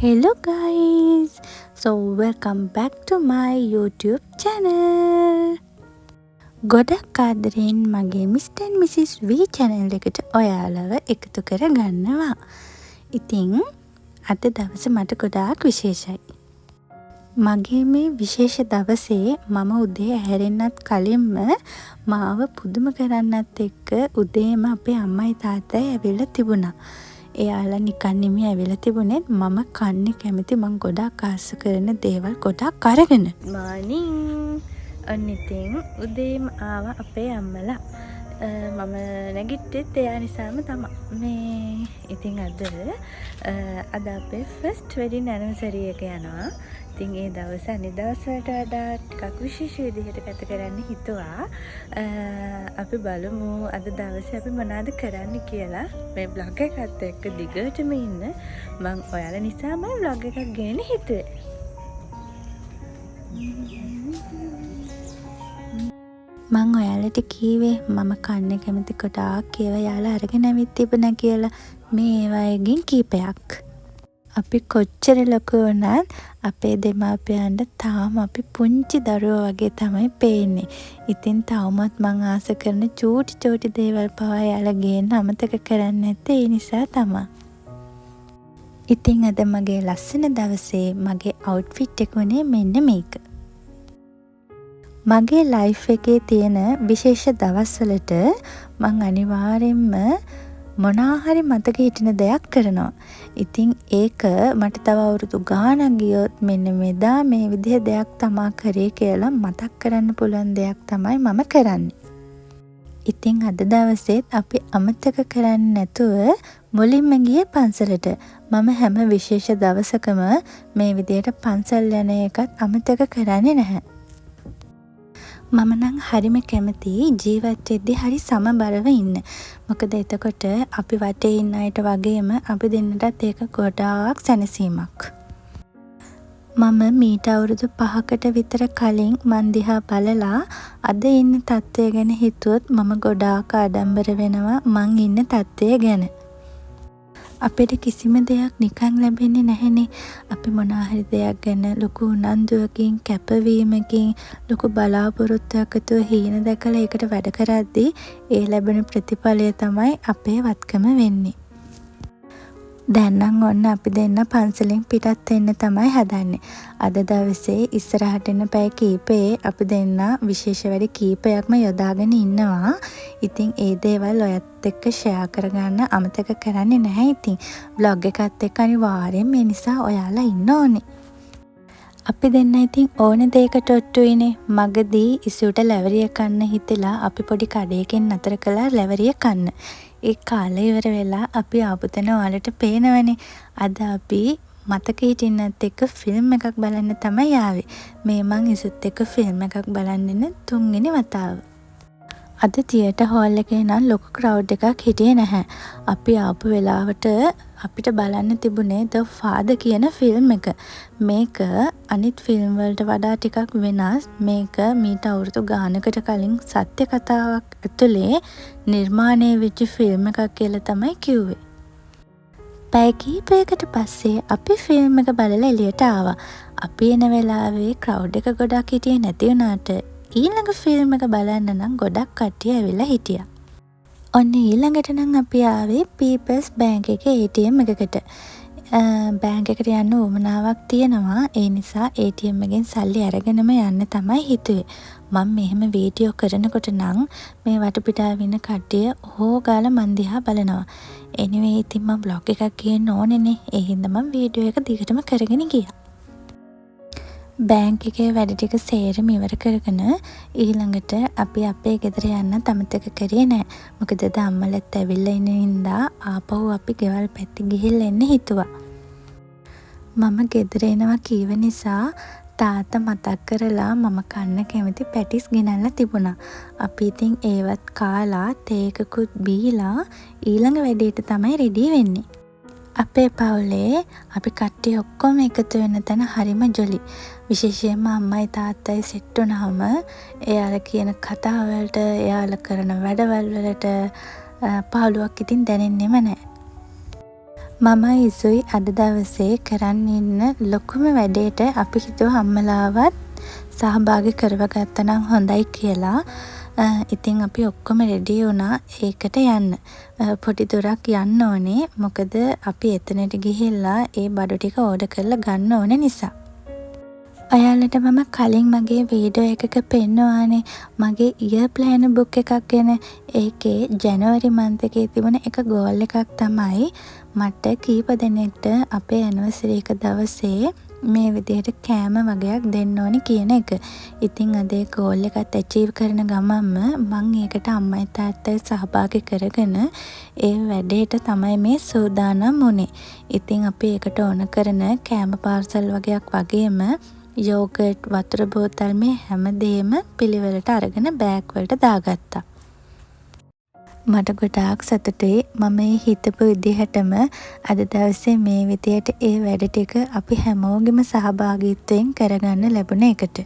Hello guys, so welcome back to my YouTube channel. ගොඩක් ආදරෙන් මගේ Mr. and Mrs. V channel එකට ඔයාලව එකතු කර ගන්නවා. ඉතින් අද දවස මට ගොඩාක් විශේෂයි. මගේ මේ විශේෂ දවසේ මම උදේ ඇහැරෙන්නත් කලින්ම මාව පුදුම කරන්නත් එක්ක උදේම අපේ අම්මයි තාත්තයි ඇවිල්ලා තිබුණා. එයාලා නිකන් නෙමෙයි ඇවිල්ලා තිබුණේ මම කන්නේ කැමති මං ගොඩාක් ආස කරන දේවල් ගොඩාක් අරගෙන. මානින් ඔන්න ඉතින් උදේම ආවා අපේ අම්මලා. මම නැගිට්ටෙත් එයා නිසාම තමයි. මේ ඉතින් අද අපේ ෆස්ට් වෙඩින් ඇනිවර්සරි එක යනවා. ඉතින් ඒ දවස අනිත් දවස් වලට වඩා ටිකක් විශේෂ විදිහට ගත කරන්න හිතුවා. අපි බලමු අද දවසේ අපි මොනවද කරන්න කියලා. මේ vlog එකත් එක්ක දිගටම ඉන්න. මම ඔයාලා නිසාම vlog එකක් ගේන්න හිතුවේ. මං ඔයාලට කීවේ මම කන්න කැමති කොටාක් ඒවා යාලා අරගෙන ඇවිත් තිබුණා කියලා. මේ ඒවායින් කීපයක්. අපි කොච්චර ලොකු වුණත් අපේ දෙමාපියන්ට තාම අපි පුංචි දරුවෝ වගේ තමයි පේන්නේ. ඉතින් තවමත් මං ආස කරන චූටි දේවල් පවා යාලා ගේන්න අමතක කරන්නේ නැත්තේ ඒ නිසා තමයි. ඉතින් අද මගේ ලස්සන දවසේ මගේ අවුට්ෆිට් එක උනේ මෙන්න මේක. මගේ ලයිෆ් එකේ තියෙන විශේෂ දවස්වලට මං අනිවාර්යෙන්ම මොනාහරි මතක හිටින දෙයක් කරනවා. ඉතින් ඒක මට තව අවුරුදු ගාණක් ගියොත් මෙන්න මෙදා මේ විදිහ දෙයක් තමා කරේ කියලා මතක් කරන්න පුළුවන් දෙයක් තමයි මම කරන්නේ. ඉතින් අද දවසේත් අපි අමතක කරන්නේ නැතුව මුලින්ම ගියේ පන්සලට. මම හැම විශේෂ දවසකම මේ විදිහට පන්සල් යන එකත් අමතක කරන්නේ නැහැ. මම නම් හරිම කැමති ජීවත් වෙද්දී හරි සමබරව ඉන්න. මොකද එතකොට අපි වටේ ඉන්න අයට වගේම අපි දෙන්නටත් ඒක ගොඩාක් සැනසීමක්. මම මීට අවුරුදු 5කට විතර කලින් මන් දිහා බලලා අද ඉන්න තත්ත්වය ගැන හිතුවොත් මම ගොඩාක් ආඩම්බර වෙනවා මං ඉන්න තත්ත්වය ගැන. අපිට කිසිම දෙයක් නිකන් ලැබෙන්නේ නැහැනේ. අපි මොනාහරි දෙයක් ගැන ලොකු උනන්දුවකින් කැපවීමකින් ලොකු බලාපොරොත්තුවක් ඇතුව හීන දැකලා ඒකට වැඩ කරද්දී ඒ ලැබෙන ප්‍රතිඵලය තමයි අපේ වත්කම වෙන්නේ. දැන් නම් ඔන්න අපි දෙන්න පන්සලෙන් පිටත් වෙන්න තමයි හදන්නේ. අද දවසේ ඉස්සරහට එන පැය කීපේ අපි දෙන්න විශේෂ වැඩ කීපයක්ම යොදාගෙන ඉන්නවා. ඉතින් ඒ දේවල් ඔයත් එක්ක ෂෙයා කරගන්න අමතක කරන්නේ නැහැ. ඉතින් vlog එකත් එක්ක අනිවාර්යෙන් මේ නිසා ඔයාලා ඉන්න ඕනේ. අපි දෙන්න ඉතින් ඕන දෙයකට ඔට්ටුයිනේ. මගදී ඉසුට ලැවරිය කන්න හිතලා අපි පොඩි කඩේකින් නතර කළා ලැවරිය කන්න. ඒ කාලේ ඉවර වෙලා අපි ආපු තැන ඔයාලට පේනවනේ. අද අපි මතක හිටින්නත් එක්ක ෆිල්ම් එකක් බලන්න තමයි ආවේ. මේ මං ඉසුත් එක්ක ෆිල්ම් එකක් බලන්න ඉන්න 3 වෙනි වතාව. අද තියටර් හෝල් එකේ නම් ලොකු ක්‍රවුඩ් එකක් හිටියේ නැහැ. අපි ආපු වෙලාවට අපිට බලන්න තිබුණේ The Father කියන ෆිල්ම් එක. මේක අනිත් ෆිල්ම් වලට වඩා ටිකක් වෙනස්. මේක මීට අවුරුදු ගානකට කලින් සත්‍ය කතාවක් ඇතුලේ නිර්මාණය වෙච්ච ෆිල්ම් එකක් කියලා තමයි කිව්වේ. පැය කිහිපයකට පස්සේ අපි ෆිල්ම් එක බලලා එළියට ආවා. අපි එන වෙලාවේ ක්‍රවුඩ් එක ගොඩක් හිටියේ නැති වුණාට ඊළඟ ෆිල්ම් එක බලන්න නම් ගොඩක් කට්ටිය ඇවිල්ලා හිටියා. ඔන්න ඊළඟට නම් අපි ආවේ පීපල්ස් බැංක් එකේ ATM එකකට. බැංක් එකට යන්න උවමනාවක් තියෙනවා. ඒ නිසා ATM එකෙන් සල්ලි අරගෙනම යන්න තමයි හිතුවේ. මම මෙහෙම වීඩියෝ කරනකොට නම් මේ වටපිටාව ඉන්න කට්ටිය ඕගාලා මන් දිහා බලනවා. anyway ඉතින් මම vlog එකක් ගේන්න ඕනේනේ. ඒ හින්දා මම වීඩියෝ එක දිගටම කරගෙන ගියා. බැංක් එකේ වැඩ ටික සේරම ඉවර කරගෙන ඊළඟට අපි අපේ ගෙදර යන්න අමතක කරේ නැහැ. මොකද අම්මලත් ඇවිල්ලා ඉන්න හින්දා ආපහු අපි ගෙවල් පැත්තේ ගිහිල්ලා එන්න හිතුවා. මම ගෙදර එනවා කීව නිසා තාත්තා මතක් කරලා මම කන්න කැමති පැටිස් ගෙනල්ලා තිබුණා. අපි ඉතින් ඒවත් කාලා තේ එකකුත් බීලා ඊළඟ වැඩේට තමයි රෙඩි වෙන්නේ. අපේ පවුලේ අපි කට්ටිය ඔක්කොම එකතු වෙන තැන හරිම ජොලි. විශේෂයෙන්ම අම්මයි තාත්තයි සෙට් වුණාම එයාලා කියන කතා වලට එයාලා කරන වැඩවල වලට පාළුවක් ඉතින් දැනෙන්නෙම නැහැ. මම ඉසුයි අද දවසේ කරන්න ඉන්න ලොකුම වැඩේට අපි හිතුවා අම්මලාවත් සහභාගී කරවගත්තා නම් හොඳයි කියලා. ඉතින් අපි ඔක්කොම රෙඩි වුණා ඒකට යන්න. පොඩි දුරක් යන්න ඕනේ. මොකද අපි එතනට ගිහිල්ලා ඒ බඩු ටික ඕඩර් කරලා ගන්න ඕනේ නිසා. ඔයාලට මම කලින් මගේ වීඩියෝ එකක පෙන්නුවානේ මගේ ඉයර් ප්ලෑනර් බුක් එකක් ගැන. ඒකේ ජනවරි මන්ත් එකේ තිබුණ එක ගෝල් එකක් තමයි මට කීප දෙනෙක්ට අපේ ඇනිවර්සරි එක දවසේ මේ විදිහට කෑම වගයක් දෙන්න ඕනි කියන එක. ඉතින් අද ඒ ගෝල් එකත් ඇචීව් කරන ගමන්ම මං ඒකට අම්මයි තාත්තයි සහභාගී කරගෙන ඒ වැඩේට තමයි මේ සූදානම් වුණේ. ඉතින් අපි ඒකට ඕන කරන කෑම පාර්සල් වගයක් වගේම යෝගට් වතුර බෝතල් මේ හැමදේම පිළිවෙලට අරගෙන බෑග් වලට දාගත්තා. මට ගොඩාක් සතුටුයි මම මේ හිතපු විදිහටම අද දවසේ මේ විදියට ඒ වැඩ ටික අපි හැමෝගෙම සහභාගීත්වයෙන් කරගන්න ලැබුණ එකට.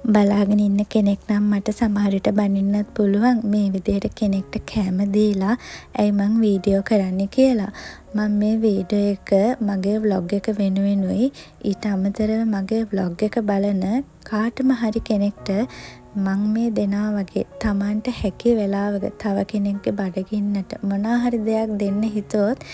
බලාගෙන ඉන්න කෙනෙක් නම් මට සමහර විට බනින්නත් පුළුවන් මේ විදිහට කෙනෙක්ට කෑම දීලා ඇයි මං වීඩියෝ කරන්නේ කියලා. මම මේ වීඩියෝ එක මගේ vlog එක වෙනුවෙනුයි ඊට අමතරව මගේ vlog එක බලන කාටම හරි කෙනෙක්ට මං මේ දෙනා වගේ Tamanට හැකි වෙලාවක තව කෙනෙක්ගේ බඩගින්නට මොනවා හරි දෙයක් දෙන්න හිතුවොත්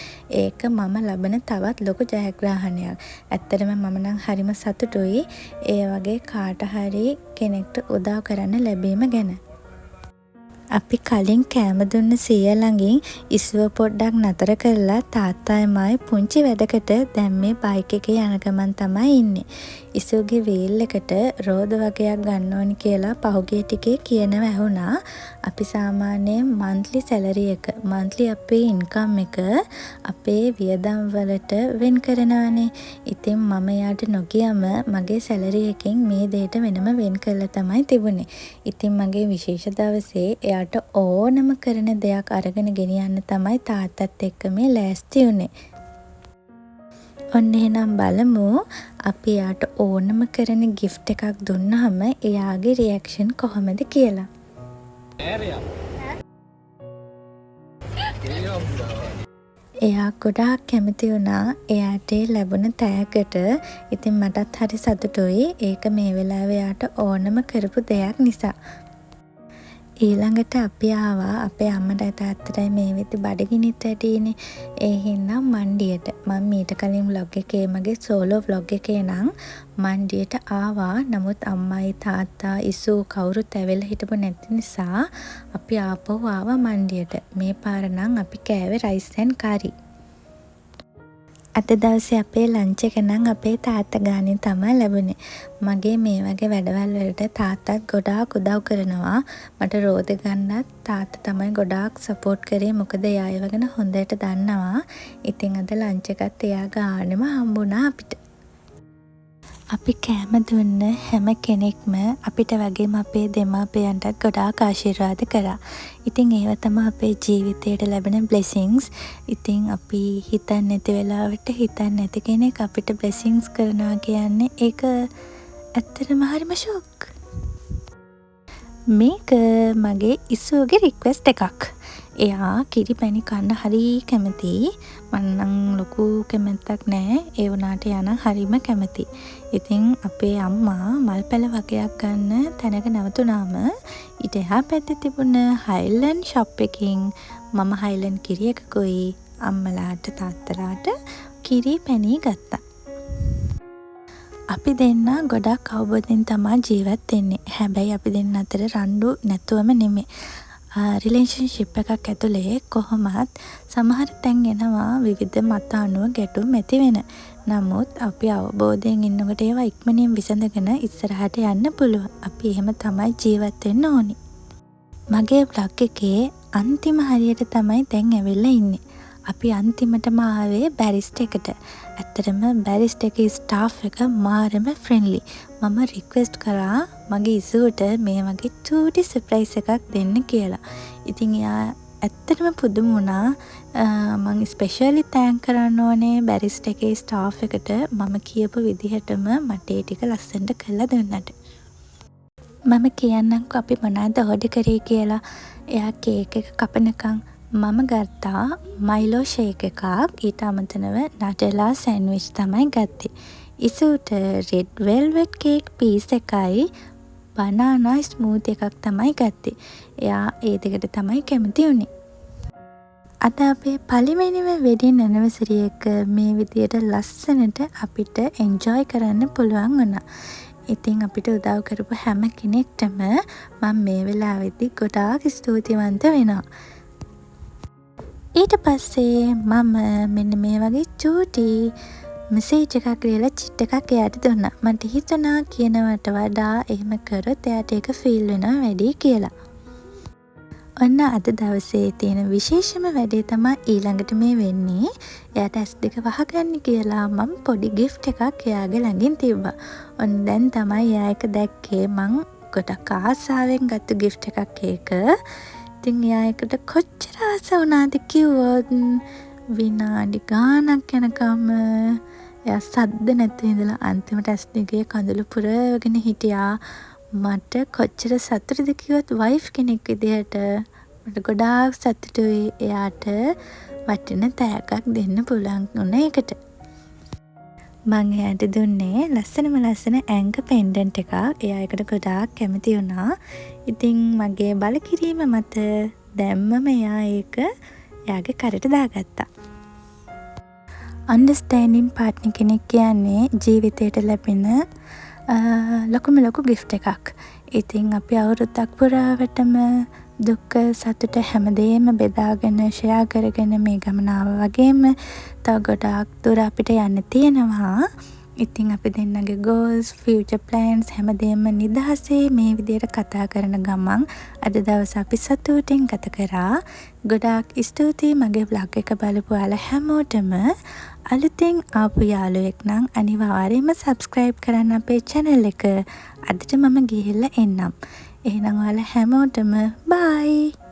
ඒක මම ලබන තවත් ලොකු ජයග්‍රහණයක්. ඇත්තටම මම නම් හරිම සතුටුයි ඒ වගේ කාට හරි කෙනෙක්ට උදව් කරන්න ලැබීම ගැන. අපි කලින් කෑම දුන්න සීයා ළඟින් ඉසුව පොඩ්ඩක් නතර කරලා තාත්තායමයි පුංචි වැඩකට දැන් මේ බයික් එකේ යන ගමන් තමයි ඉන්නේ. ඉසුවගේ වීල් එකට රෝද වගයක් ගන්න ඕනි කියලා පහුගිය ටිකේ කියනව ඇහුණා. අපි සාමාන්‍යයෙන් මන්ත්ලි සැලරි එක මන්ත්ලි අපේ ඉන්කම් එක අපේ වියදම් වලට වෙන් කරනවානේ. ඉතින් මම යාට නොගියම මගේ සැලරි එකෙන් මේ දෙයට වෙනම වෙන් කරලා තමයි තිබුණේ. ඉතින් මගේ විශේෂ දවසේ එයාට ඕනම කරන දෙයක් අරගෙන ගෙනියන්න තමයි තාත්තත් එක්ක මේ ලෑස්ති වුණේ. ඔන්න එහෙනම් බලමු අපි එයාට ඕනම කරන ගිෆ්ට් එකක් දුන්නාම එයාගේ රියැක්ෂන් කොහොමද කියලා. එයා ගොඩාක් කැමති වුණා එයාට ලැබුණ තෑග්ගට. ඉතින් මටත් හරි සතුටුයි ඒක මේ වෙලාවේ එයාට ඕනම කරපු දෙයක් නිසා. ඊළඟට අපි ආවා අපේ අම්මටයි තාත්තටයි මේ වෙද්දි බඩගිනිත් වැඩිනේ. ඒ හින්දා මණ්ඩියට මම ඊට කලින් vlog එකේ මගේ සෝලෝ vlog එකේ නම් මණ්ඩියට ආවා. නමුත් අම්මයි තාත්තා ඉසු කවුරුත් ඇවිල්ලා හිටපු නැති නිසා අපි ආපහු ආවා මණ්ඩියට. මේ පාර නම් අපි කෑවේ රයිස් ඇන් කරි. අද දවසේ අපේ ලන්ච් එක නම් අපේ තාත්තා ගානින් තමයි ලැබුණේ. මගේ මේ වගේ වැඩවල් වලට තාත්තත් ගොඩාක් උදව් කරනවා. මට රෝද ගන්නත් තාත්තා තමයි ගොඩාක් සපෝට් කරේ. මොකද එයා ඒව ගැන හොඳට දන්නවා. ඉතින් අද ලන්ච් එකත් එයා ගානෙම හම්බුණා අපිට. අපි කෑම දුන්න හැම කෙනෙක්ම අපිට වගේම අපේ දෙමාපියන්ටත් ගොඩාක් ආශිර්වාද කරා. ඉතින් ඒව තමයි අපේ ජීවිතයට ලැබෙන බ්ලෙසිංස්. ඉතින් අපි හිතන්නේ නැති වෙලාවට හිතන්නේ නැති කෙනෙක් අපිට බ්ලෙසිංස් කරනවා කියන්නේ ඒක ඇත්තටම හරිම ෂොක්. මේක මගේ ඉසුවගේ රික්වෙස්ට් එකක්. එයා කිරි පැණි කන්න හරි කැමතියි. මම නම් ලොකු කැමැත්තක් නැහැ. ඒ වුණාට යන හරිම කැමති. ඉතින් අපේ අම්මා මල් පැල වගයක් ගන්න තැනක නැවතුනාම ඊට එහා පැත්තේ තිබුණ හයිලන්ඩ් ෂොප් එකකින් මම හයිලන්ඩ් කිරි එකකුයි අම්මලාට තාත්තලාට කිරි පැණි ගත්තා. අපි දෙන්න ගොඩක් අවබෝධයෙන් තමයි ජීවත් වෙන්නේ. හැබැයි අපි දෙන්න අතර රණ්ඩු නැතුවම නෙමෙයි. රිලේෂන්ෂිප් එකක් ඇතුලේ කොහොමත් සමහර තැන් එනවා විවිධ මත අනුව ගැටුම් ඇති වෙන. නමුත් අපි අවබෝධයෙන් ඉන්නකොට ඒවා ඉක්මනින් විසඳගෙන ඉස්සරහට යන්න පුළුවන්. අපි එහෙම තමයි ජීවත් වෙන්න ඕනි. මගේ vlog එකේ අන්තිම හරියට තමයි දැන් ඇවිල්ලා ඉන්නේ. අපි අන්තිමටම ආවේ බැරිස්ට් එකට. ඇත්තටම බැරිස්ට් එකේ ස්ටාෆ් එක මාරම ෆ්‍රෙන්ඩ්ලි. මම රික්වෙස්ට් කරා මගේ ඉසුවට මේ වගේ චූටි සර්ප්‍රයිස් එකක් දෙන්න කියලා. ඉතින් එයා ඇත්තටම පුදුම වුණා. මම ස්පෙෂලි තෑන්ක් කරන්න ඕනේ බැරිස්ට් එකේ ස්ටාෆ් එකට මම කියපු විදිහටම මට ඒ ටික ලස්සනට කරලා දුන්නට. මම කියන්නම්කෝ අපි මොනවද ඕඩර් කරේ කියලා. එයා කේක් එක කපනකම් මම ගත්තා මයිලෝ ෂේක් එකක්. ඊට අමතරව නටෙලා සෑන්විච් තමයි ගත්තේ. ඉසුට රෙඩ් වෙල්වෙට් කේක් පීස් එකයි බනානා ස්මූති එකක් තමයි ගත්තේ. එයා ඒ දෙකට තමයි කැමති වුණේ. අද අපේ පළවෙනිම වෙඩින් ඇනිවර්සරි එක මේ විදියට ලස්සනට අපිට එන්ජොයි කරන්න පුළුවන් වුණා. ඉතින් අපිට උදව් කරපු හැම කෙනෙක්ටම මම මේ වෙලාවෙදි ගොඩාක් ස්තුතිවන්ත වෙනවා. ඊට පස්සේ මම මෙන්න මේ වගේ චූටි මෙසේජ් එකක් ලියලා චිට් එකක් එයාට දුන්නා. මට හිතුණා කියනවට වඩා එහෙම කරොත් එයාට ඒක ෆීල් වෙනවා වැඩි කියලා. ඔන්න අද දවසේ තියෙන විශේෂම වැඩේ තමයි ඊළඟට මේ වෙන්නේ. එයාට ඇස් දෙක වහගන්න කියලා මම පොඩි ගිෆ්ට් එකක් එයාගේ ළඟින් තිබ්බා. ඔන්න දැන් තමයි එයා ඒක දැක්කේ. මං ගොඩක් ආසාවෙන් ගත්ත ගිෆ්ට් එකක් ඒක. ඉතින් එයා ඒකට කොච්චර ආස වුණාද කිව්වොත් විනාඩි ගාණක් යනකම් එයා සද්ද නැතුව ඉඳලා අන්තිමට ඇස් දෙකේ කඳුළු පුරවගෙන හිටියා. මට කොච්චර සතුටුද කිව්වොත් වයිෆ් කෙනෙක් විදිහට මට ගොඩාක් සතුටුයි එයාට වටින තෑග්ගක් දෙන්න පුළුවන් වුණ එකට. මං එයාට දුන්නේ ලස්සන ඇංක පෙන්ඩන්ට් එකක්. එයා ඒකට ගොඩාක් කැමති වුණා. ඉතින් මගේ බලකිරීම මත දැම්මම එයා ඒක එයාගේ කරට දාගත්තා. අන්ඩර්ස්ටෑන්ඩින් පාර්ට්නර් කෙනෙක් කියන්නේ ජීවිතයට ලැබෙන ලොකුම ලොකු ගිෆ්ට් එකක්. ඉතින් අපි අවුරුද්දක් පුරාවටම දුක සතුට හැමදේම බෙදාගෙන ෂෙයා කරගෙන මේ ගමන ආවා වගේම තව ගොඩාක් දුර අපිට යන්න තියෙනවා. ඉතින් අපි දෙන්නගේ goals, future plans හැමදේම නිදහසේ මේ විදියට කතා කරන ගමන් අද දවස අපි සතුටින් ගත කරා. ගොඩාක් ස්තුතියි මගේ vlog එක බලපු ඔයාලා හැමෝටම. අලුතින් ආපු යාළුවෙක් නම් අනිවාර්යයෙන්ම subscribe කරන්න අපේ channel එක. අදට මම ගිහිල්ලා එන්නම්. එහෙනම් ඔයාලා හැමෝටම bye.